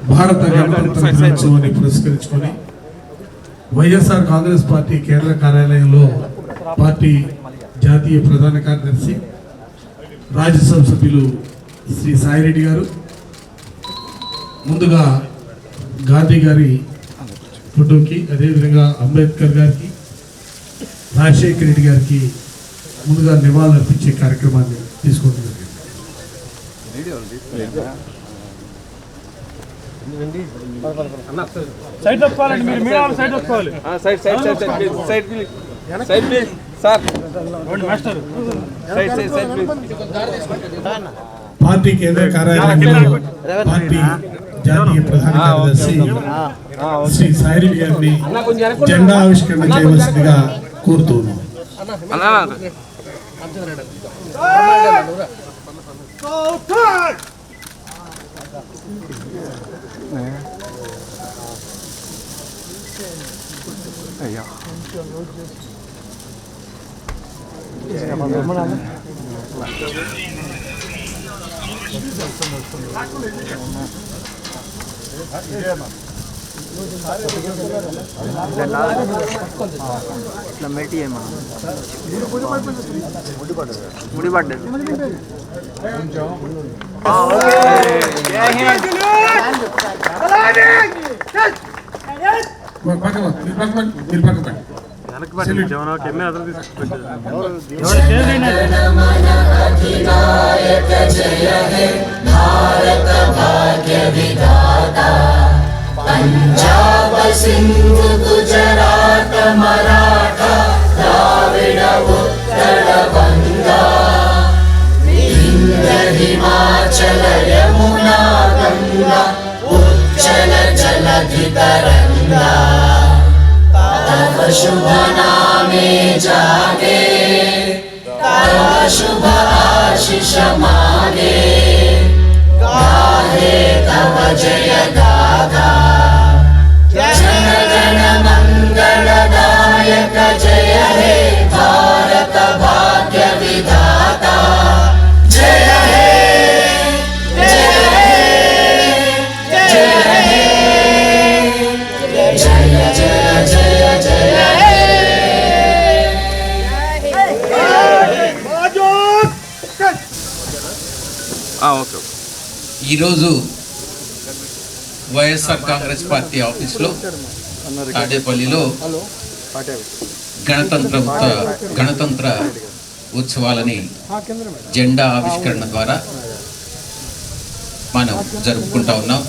భారత గణతంత్ర దినోత్సవాన్ని పురస్కరించుకొని వైఎస్ఆర్ కాంగ్రెస్ పార్టీ కేంద్ర కార్యాలయంలో పార్టీ జాతీయ ప్రధాన కార్యదర్శి రాజ్యసభ సభ్యులు శ్రీ సాయిరెడ్డి గారు ముందుగా గాంధీ గారి ఫోటోకి, అదేవిధంగా అంబేద్కర్ గారికి, రాజశేఖర రెడ్డి గారికి ముందుగా నివాళులు అర్పించే కార్యక్రమాన్ని తీసుకోవడం జరిగింది. పార్టీ కేంద్ర కార్యాలయంలో పార్టీ జాతీయ ప్రధాన కార్యదర్శి శ్రీ సాయిరెడ్డి గారిని జెండా ఆవిష్కరణ చేయవలసిందిగా కోరుతున్నాం. पंजाब सिंध गुजरात मराठा द्राविड उत्कल बंगा विंध्य हिमाचल यमुना गंगा उच्चल जलधि तरंगा तव शुभ नामे जागे तव शुभ आशीष मागे गाहे तव जय गाथा जन गण मंगलदायक जय हे भारत भाग्य विधाता जय हे जय हे जय हे जय जय जय जय हे ఓకే. ఈరోజు వైఎస్ఆర్ కాంగ్రెస్ పార్టీ ఆఫీస్లో తాడేపల్లిలో గణతంత్ర ఉత్సవాలని జెండా ఆవిష్కరణ ద్వారా మనం జరుపుకుంటా ఉన్నాం.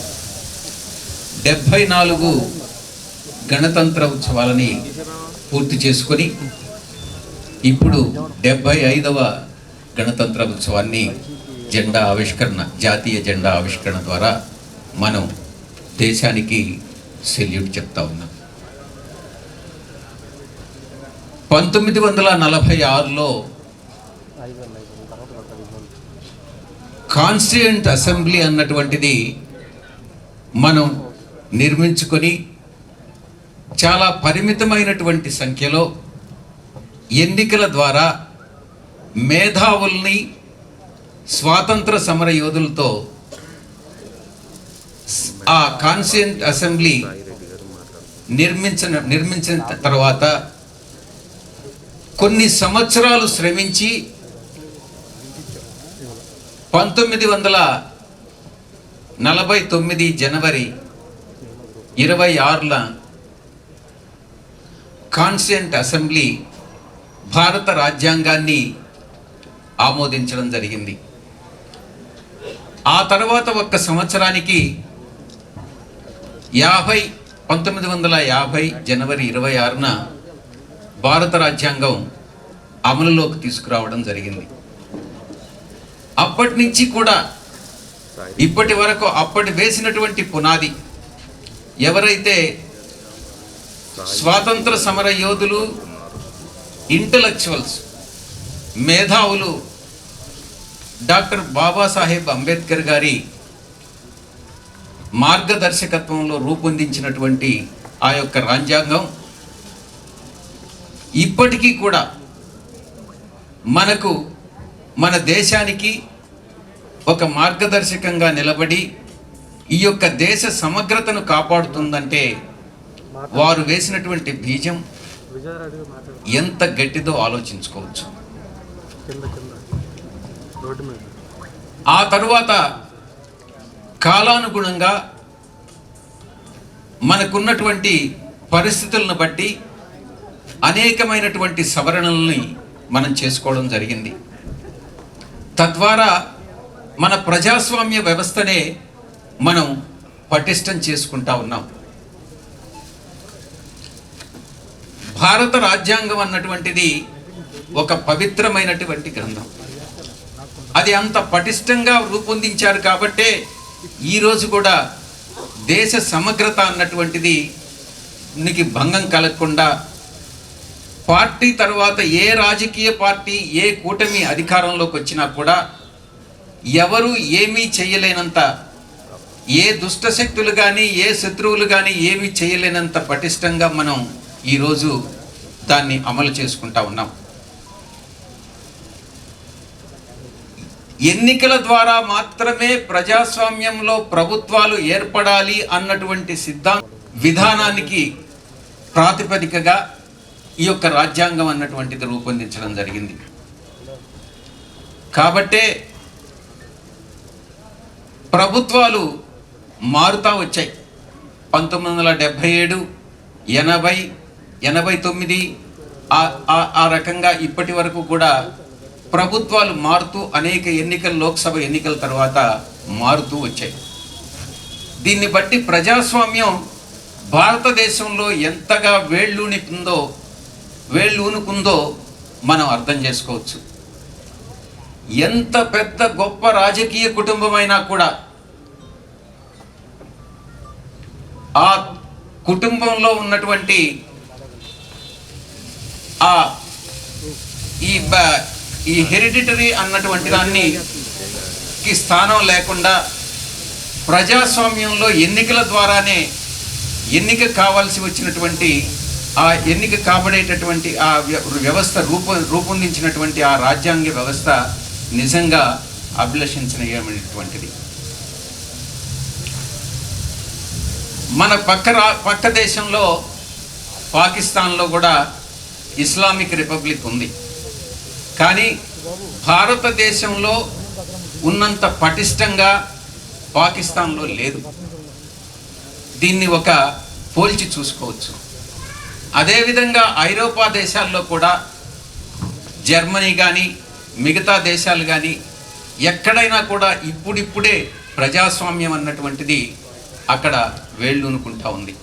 74 గణతంత్ర ఉత్సవాలని పూర్తి చేసుకొని ఇప్పుడు 75వ గణతంత్ర ఉత్సవాన్ని జెండా ఆవిష్కరణ, జాతీయ జెండా ఆవిష్కరణ ద్వారా మనం దేశానికి సెల్యూట్ చెప్తా ఉన్నాం. 1946లో కాన్స్టిట్యూయెంట్ అసెంబ్లీ అన్నటువంటిది మనం నిర్మించుకొని చాలా పరిమితమైనటువంటి సంఖ్యలో ఎన్నికల ద్వారా మేధావుల్ని, స్వాతంత్ర సమర యోధులతో ఆ కాన్స్టిట్యూయెంట్ అసెంబ్లీ నిర్మించిన తర్వాత కొన్ని సంవత్సరాలు శ్రమించి 1949 జనవరి 26న కాన్స్టిట్యూయెంట్ అసెంబ్లీ భారత రాజ్యాంగాన్ని ఆమోదించడం జరిగింది. ఆ తర్వాత ఒక్క సంవత్సరానికి 1950 జనవరి 26న భారత రాజ్యాంగం అమలులోకి తీసుకురావడం జరిగింది. అప్పటి నుంచి కూడా ఇప్పటి వరకు అప్పటి వేసినటువంటి పునాది ఎవరైతే స్వాతంత్ర సమర యోధులు, ఇంటలెక్చువల్స్, మేధావులు డాక్టర్ బాబాసాహెబ్ అంబేద్కర్ గారి మార్గదర్శకత్వంలో రూపొందించినటువంటి ఆ యొక్క రాజ్యాంగం ఇప్పటికీ కూడా మనకు, మన దేశానికి ఒక మార్గదర్శకంగా నిలబడి ఈ యొక్క దేశ సమగ్రతను కాపాడుతుందంటే వారు వేసినటువంటి బీజం ఎంత గట్టిదో ఆలోచించుకోవచ్చు. ఆ తరువాత కాలానుగుణంగా మనకున్నటువంటి పరిస్థితులను బట్టి అనేకమైనటువంటి సవరణల్ని మనం చేసుకోవడం జరిగింది. తద్వారా మన ప్రజాస్వామ్య వ్యవస్థనే మనం పటిష్టం చేసుకుంటా ఉన్నాం. భారత రాజ్యాంగం అన్నటువంటిది ఒక పవిత్రమైనటువంటి గ్రంథం. అది అంత పటిష్టంగా రూపొందించారు కాబట్టే ఈరోజు కూడా దేశ సమగ్రత అన్నటువంటిది నీకు భంగం కలగకుండా, పార్టీ తర్వాత ఏ రాజకీయ పార్టీ, ఏ కూటమి అధికారంలోకి వచ్చినా కూడా ఎవరు ఏమీ చేయలేనంత, ఏ దుష్టశక్తులు కానీ ఏ శత్రువులు కానీ ఏమీ చేయలేనంత పటిష్టంగా మనం ఈరోజు దాన్ని అమలు చేసుకుంటా ఉన్నాం. ఎన్నికల ద్వారా మాత్రమే ప్రజాస్వామ్యంలో ప్రభుత్వాలు ఏర్పడాలి అన్నటువంటి సిద్ధాంత విధానానికి ప్రాతిపదికగా ఈ యొక్క రాజ్యాంగం అన్నటువంటిది రూపొందించడం జరిగింది. కాబట్టే ప్రభుత్వాలు మారుతూ వచ్చాయి. 1977, 80, 89 ఆ రకంగా ఇప్పటి వరకు కూడా ప్రభుత్వాలు మారుతూ అనేక ఎన్నికలు, లోక్సభ ఎన్నికల తర్వాత మారుతూ వచ్చాయి. దీన్ని బట్టి ప్రజాస్వామ్యం భారతదేశంలో ఎంతగా వేళ్ళూనుకుందో మనం అర్థం చేసుకోవచ్చు. ఎంత పెద్ద గొప్ప రాజకీయ కుటుంబమైనా కూడా ఆ కుటుంబంలో ఉన్నటువంటి ఈ హెరిడిటరీ అన్నటువంటి దానికి స్థానం లేకుండా ప్రజాస్వామ్యంలో ఎన్నికల ద్వారానే ఎన్నిక కావాల్సి వచ్చినటువంటి, ఆ ఎన్నిక కాబడేటటువంటి ఆ వ్యవస్థ రూపొందించినటువంటి ఆ రాజ్యాంగ వ్యవస్థ నిజంగా అభిలషించనీయమైనటువంటిది. మన పక్క దేశంలో పాకిస్తాన్లో కూడా ఇస్లామిక్ రిపబ్లిక్ ఉంది. కానీ భారతదేశంలో ఉన్నంత పటిష్టంగా పాకిస్తాన్లో లేదు. దీన్ని ఒక పోల్చి చూసుకోవచ్చు. అదేవిధంగా ఐరోపా దేశాల్లో కూడా, జర్మనీ కానీ మిగతా దేశాలు కానీ ఎక్కడైనా కూడా ఇప్పుడిప్పుడే ప్రజాస్వామ్యం అన్నటువంటిది అక్కడ వేళ్ళూనుకుంటా ఉంది.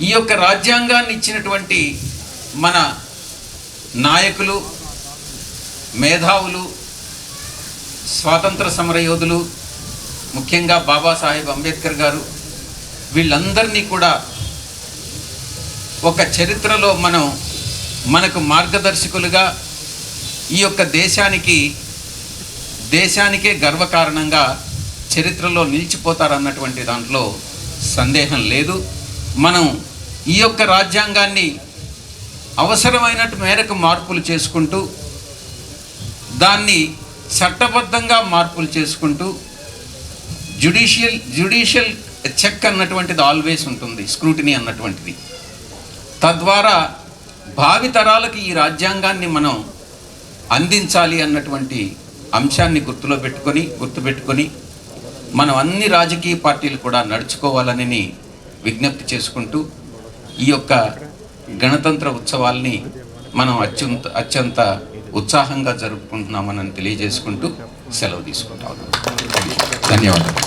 ఈ యొక్క రాజ్యాంగాన్ని ఇచ్చినటువంటి మన నాయకులు, మేధావులు, స్వాతంత్ర సమరయోధులు, ముఖ్యంగా బాబాసాహెబ్ అంబేద్కర్ గారు, వీళ్ళందరినీ కూడా ఒక చరిత్రలో మనకు మార్గదర్శకులుగా ఈ యొక్క దేశానికే గర్వకారణంగా చరిత్రలో నిలిచిపోతారన్నటువంటి దాంట్లో సందేహం లేదు. మనం ఈ యొక్క రాజ్యాంగాన్ని అవసరమైనట్టు మేరకు మార్పులు చేసుకుంటూ, దాన్ని చట్టబద్ధంగా మార్పులు చేసుకుంటూ, జ్యుడిషియల్ చెక్ అన్నటువంటిది ఆల్వేస్ ఉంటుంది, స్క్రూటినీ అన్నటువంటిది. తద్వారా భావితరాలకు ఈ రాజ్యాంగాన్ని మనం అందించాలి అన్నటువంటి అంశాన్ని గుర్తుపెట్టుకొని మనం అన్ని రాజకీయ పార్టీలు కూడా నడుచుకోవాలని విజ్ఞప్తి చేసుకుంటూ ఈ యొక్క గణతంత్ర ఉత్సవాల్ని మనం అత్యంత ఉత్సాహంగా జరుపుకుంటున్నామని తెలియజేసుకుంటూ సెలవు తీసుకుంటాం. ధన్యవాదాలు.